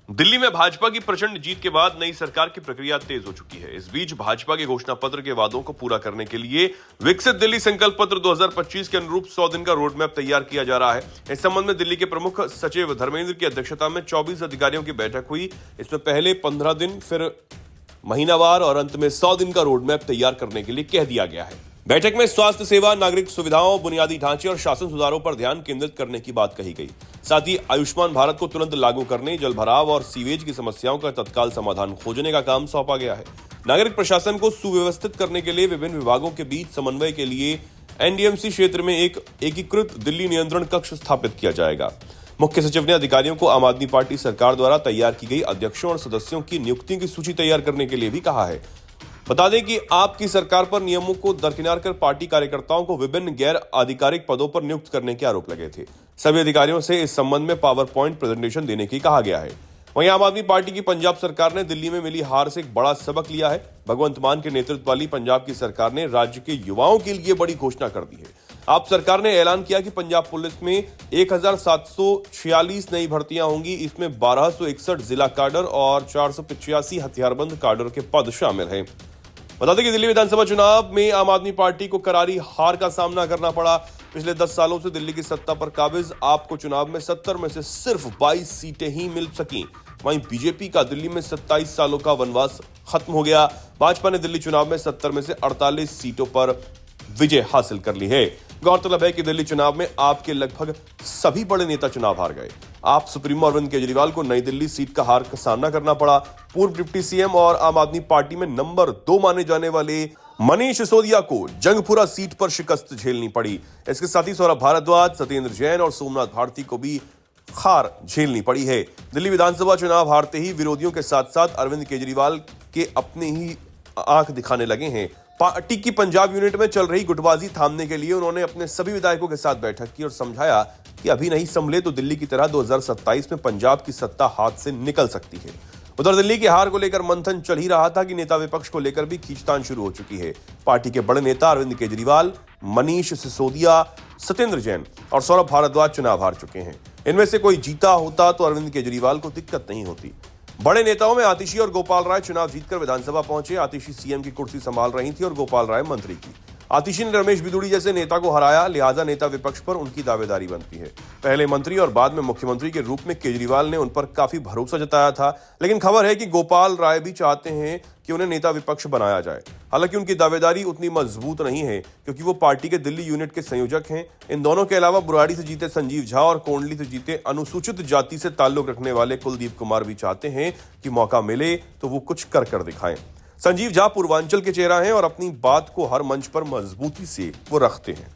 दिल्ली में भाजपा की प्रचंड जीत के बाद नई सरकार की प्रक्रिया तेज हो चुकी है। इस बीच भाजपा के घोषणा पत्र के वादों को पूरा करने के लिए विकसित दिल्ली संकल्प पत्र 2025 के अनुरूप 100 दिन का रोड मैप तैयार किया जा रहा है। इस संबंध में दिल्ली के प्रमुख सचिव धर्मेंद्र की अध्यक्षता में 24 अधिकारियों की बैठक हुई। इसमें पहले 15 दिन, फिर महीनावार और अंत में 100 दिन का रोड मैप तैयार करने के लिए कह दिया गया है। बैठक में स्वास्थ्य सेवा, नागरिक सुविधाओं, बुनियादी ढांचे और शासन सुधारों पर ध्यान केंद्रित करने की बात कही गई। साथ ही आयुष्मान भारत को तुरंत लागू करने, जल भराव और सीवेज की समस्याओं का तत्काल समाधान खोजने का काम सौंपा गया है। नागरिक प्रशासन को सुव्यवस्थित करने के लिए विभिन्न विभागों के बीच समन्वय के लिए एनडीएमसी क्षेत्र में एक एकीकृत दिल्ली नियंत्रण कक्ष स्थापित किया जाएगा। मुख्य सचिव ने अधिकारियों को आम आदमी पार्टी सरकार द्वारा तैयार की गई अध्यक्षों और सदस्यों की नियुक्तियों की सूची तैयार करने के लिए भी कहा है। बता दें कि आपकी सरकार पर नियमों को दरकिनार कर पार्टी कार्यकर्ताओं को विभिन्न गैर आधिकारिक पदों पर नियुक्त करने के आरोप लगे थे। सभी अधिकारियों से इस संबंध में पावर पॉइंट प्रेजेंटेशन देने की कहा गया है। वहीं आम आदमी पार्टी की पंजाब सरकार ने दिल्ली में मिली हार से एक बड़ा सबक लिया है। भगवंत मान के नेतृत्व वाली पंजाब की सरकार ने राज्य के युवाओं के लिए बड़ी घोषणा कर दी है। आप सरकार ने ऐलान किया कि पंजाब पुलिस में 1746 नई भर्तियां होंगी। इसमें 1261 जिला काडर और 485 हथियारबंद काडर के पद शामिल हैं। बता दें कि दिल्ली विधानसभा चुनाव में आम आदमी पार्टी को करारी हार का सामना करना पड़ा। पिछले 10 सालों से दिल्ली की सत्ता पर काबिज आपको चुनाव में 70 में से सिर्फ 22 सीटें ही मिल सकी। वहीं बीजेपी का दिल्ली में 27 सालों का वनवास खत्म हो गया। भाजपा ने दिल्ली चुनाव में 70 में से 48 सीटों पर विजय हासिल कर ली है। गौरतलब है कि दिल्ली चुनाव में आपके लगभग सभी बड़े नेता चुनाव हार गए। आप सुप्रीमो अरविंद केजरीवाल को नई दिल्ली सीट का हार का सामना करना पड़ा। पूर्व डिप्टी सीएम और आम आदमी पार्टी में नंबर 2 माने जाने वाले मनीष सिसोदिया को जंगपुरा सीट पर शिकस्त झेलनी पड़ी। इसके साथ ही सौरभ भारद्वाज, सत्येंद्र जैन और सोमनाथ भारती को भी हार झेलनी पड़ी है। दिल्ली विधानसभा चुनाव हारते ही विरोधियों के साथ साथ अरविंद केजरीवाल के अपने ही आंख दिखाने लगे हैं। पार्टी की पंजाब यूनिट में चल रही गुटबाजी थामने के लिए उन्होंने अपने सभी विधायकों के साथ बैठक की और समझाया कि अभी नहीं संभले तो दिल्ली की तरह 2027 में पंजाब की सत्ता हाथ से निकल सकती है। उधर दिल्ली की हार को लेकर मंथन चल ही रहा था कि नेता विपक्ष को लेकर भी खींचतान शुरू हो चुकी है। पार्टी के बड़े नेता अरविंद केजरीवाल, मनीष सिसोदिया, सत्येंद्र जैन और सौरभ भारद्वाज चुनाव हार चुके हैं। इनमें से कोई जीता होता तो अरविंद केजरीवाल को दिक्कत नहीं होती। बड़े नेताओं में आतिशी और गोपाल राय चुनाव जीतकर विधानसभा पहुंचे। आतिशी सीएम की कुर्सी संभाल रही थी और गोपाल राय मंत्री की। आतिशी ने रमेश बिदुड़ी जैसे नेता को हराया, लिहाजा नेता विपक्ष पर उनकी दावेदारी बनती है। पहले मंत्री और बाद में मुख्यमंत्री के रूप में केजरीवाल ने उन पर काफी भरोसा जताया था, लेकिन खबर है कि गोपाल राय भी चाहते हैं कि उन्हें नेता विपक्ष बनाया जाए। हालांकि उनकी दावेदारी उतनी मजबूत नहीं है क्योंकि वो पार्टी के दिल्ली यूनिट के संयोजक हैं। इन दोनों के अलावा बुराड़ी से जीते संजीव झा और कोंडली से जीते अनुसूचित जाति से ताल्लुक रखने वाले कुलदीप कुमार भी चाहते हैं कि मौका मिले तो वो कुछ कर दिखाएं। संजीव झा पूर्वांचल के चेहरा हैं और अपनी बात को हर मंच पर मजबूती से वो रखते हैं।